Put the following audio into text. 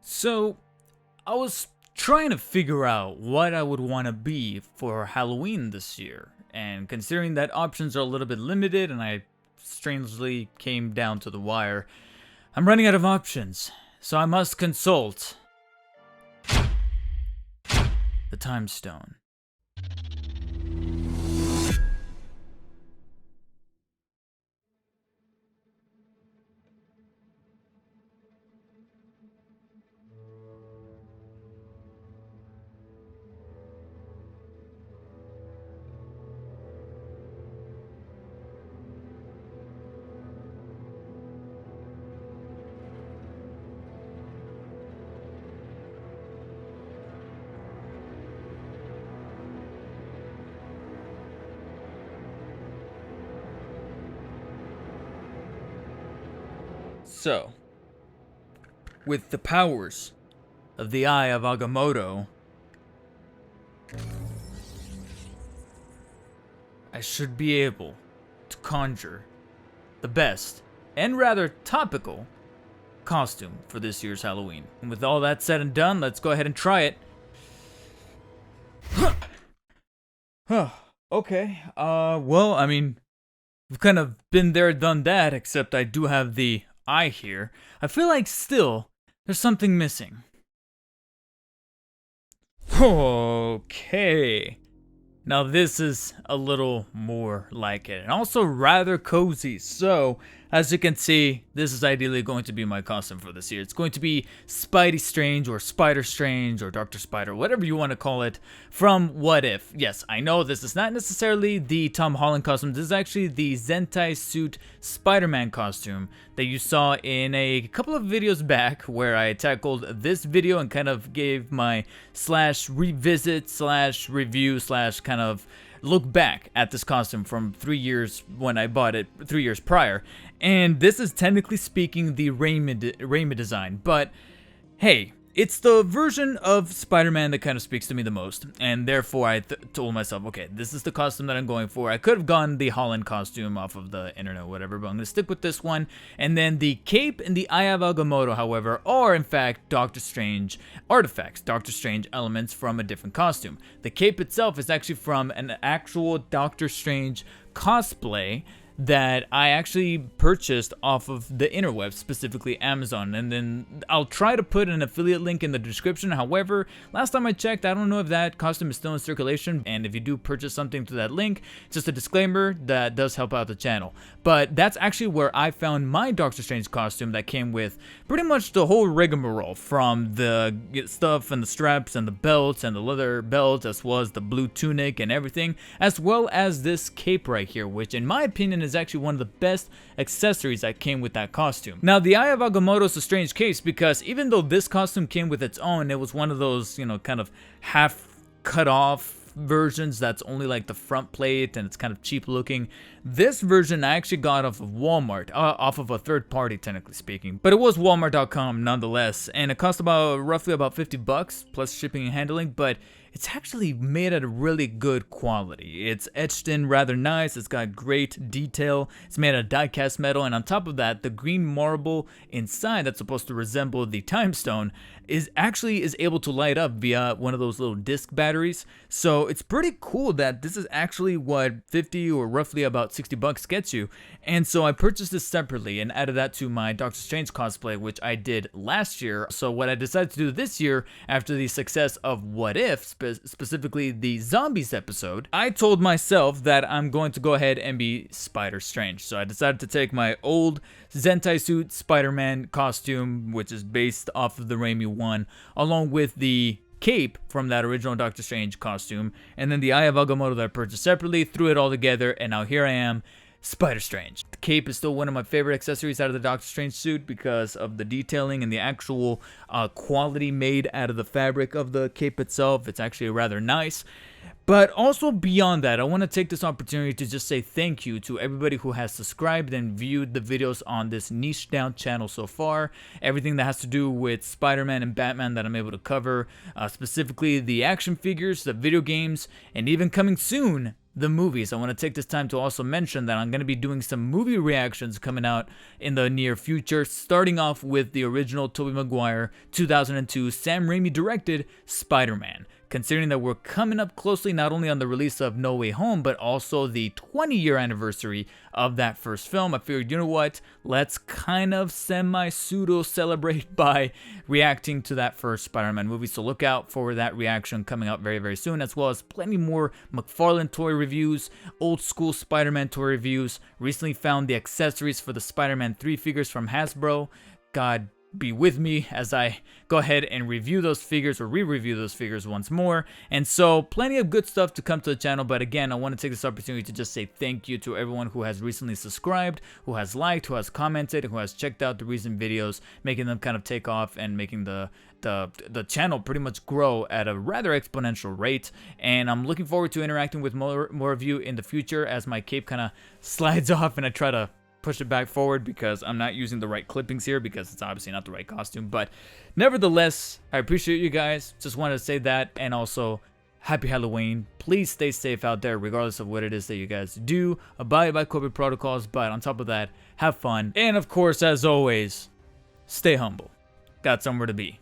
So, I was trying to figure out what I would want to be for Halloween this year, and considering that options are a little bit limited and I strangely came down to the wire, I'm running out of options, so I must consult the Time Stone. So, with the powers of the Eye of Agamotto, I should be able to conjure the best and rather topical costume for this year's Halloween. And with all that said and done, let's go ahead and try it. Okay, well, I mean, we've kind of been there, done that, except I do have the eye here. I feel like still, there's something missing. Okay. Now this is a little more like it, and also rather cozy. So, as you can see, this is ideally going to be my costume for this year. It's going to be Spidey Strange, or Spider Strange, or Dr. Spider, whatever you want to call it, from What If. Yes, I know this is not necessarily the Tom Holland costume. This is actually the Zentai suit Spider-Man costume that you saw in a couple of videos back, where I tackled this video and kind of gave my revisit review kind of look back at this costume from 3 years when I bought it 3 years prior. And this is technically speaking the Raimi design, but hey, it's the version of Spider-Man that kind of speaks to me the most, and therefore I told myself, okay, this is the costume that I'm going for. I could have gone the Holland costume off of the internet or whatever, but I'm going to stick with this one. And then the cape and the Eye of Agamotto, however, are in fact Doctor Strange artifacts, Doctor Strange elements from a different costume. The cape itself is actually from an actual Doctor Strange cosplay that I actually purchased off of the interwebs, specifically Amazon, and then I'll try to put an affiliate link in the description. However, last time I checked, I don't know if that costume is still in circulation, and if you do purchase something through that link, just a disclaimer, that does help out the channel. But that's actually where I found my Doctor Strange costume that came with pretty much the whole rigmarole, from the stuff and the straps and the belts and the leather belt, as well as the blue tunic and everything, as well as this cape right here, which in my opinion is actually one of the best accessories that came with that costume. Now, the Eye of Agamotto is a strange case because even though this costume came with its own, it was one of those, kind of half cut off versions that's only like the front plate and it's kind of cheap looking. This version I actually got off of Walmart, off of a third party technically speaking, but it was walmart.com nonetheless, and it cost roughly about $50 plus shipping and handling, but it's actually made at a really good quality. It's etched in rather nice, it's got great detail, it's made out of die-cast metal, and on top of that, the green marble inside that's supposed to resemble the Time Stone is able to light up via one of those little disc batteries. So it's pretty cool that this is actually what 50 or roughly about $60 gets you. And so I purchased this separately and added that to my Doctor Strange cosplay, which I did last year. So what I decided to do this year, after the success of What If, specifically the zombies episode, I told myself that I'm going to go ahead and be Spider Strange. So I decided to take my old Zentai suit Spider-Man costume, which is based off of the Raimi one, along with the cape from that original Doctor Strange costume, and then the Eye of Agamotto that I purchased separately, threw it all together, and now here I am, Spider Strange. The cape is still one of my favorite accessories out of the Doctor Strange suit because of the detailing and the actual quality made out of the fabric of the cape itself. It's actually rather nice. But also beyond that, I want to take this opportunity to just say thank you to everybody who has subscribed and viewed the videos on this niche down channel so far. Everything that has to do with Spider-Man and Batman that I'm able to cover, specifically the action figures, the video games, and even coming soon, the movies. I want to take this time to also mention that I'm going to be doing some movie reactions coming out in the near future, starting off with the original Tobey Maguire 2002 Sam Raimi directed Spider-Man. Considering that we're coming up closely not only on the release of No Way Home, but also the 20-year anniversary of that first film, I figured, you know what, let's kind of semi-pseudo celebrate by reacting to that first Spider-Man movie. So look out for that reaction coming out very, very soon, as well as plenty more McFarlane toy reviews, old school Spider-Man toy reviews. Recently found the accessories for the Spider-Man 3 figures from Hasbro. God be with me as I go ahead and review those figures, or re-review those figures once more. And so plenty of good stuff to come to the channel. But again, I want to take this opportunity to just say thank you to everyone who has recently subscribed, who has liked, who has commented, who has checked out the recent videos, making them kind of take off and making the channel pretty much grow at a rather exponential rate. And I'm looking forward to interacting with more of you in the future as my cape kind of slides off and I try to push it back forward because I'm not using the right clippings here because it's obviously not the right costume. But nevertheless, I appreciate you guys. Just wanted to say that, and also happy Halloween. Please stay safe out there regardless of what it is that you guys do. Abide by COVID protocols, but on top of that, have fun. And of course, as always, stay humble. Got somewhere to be.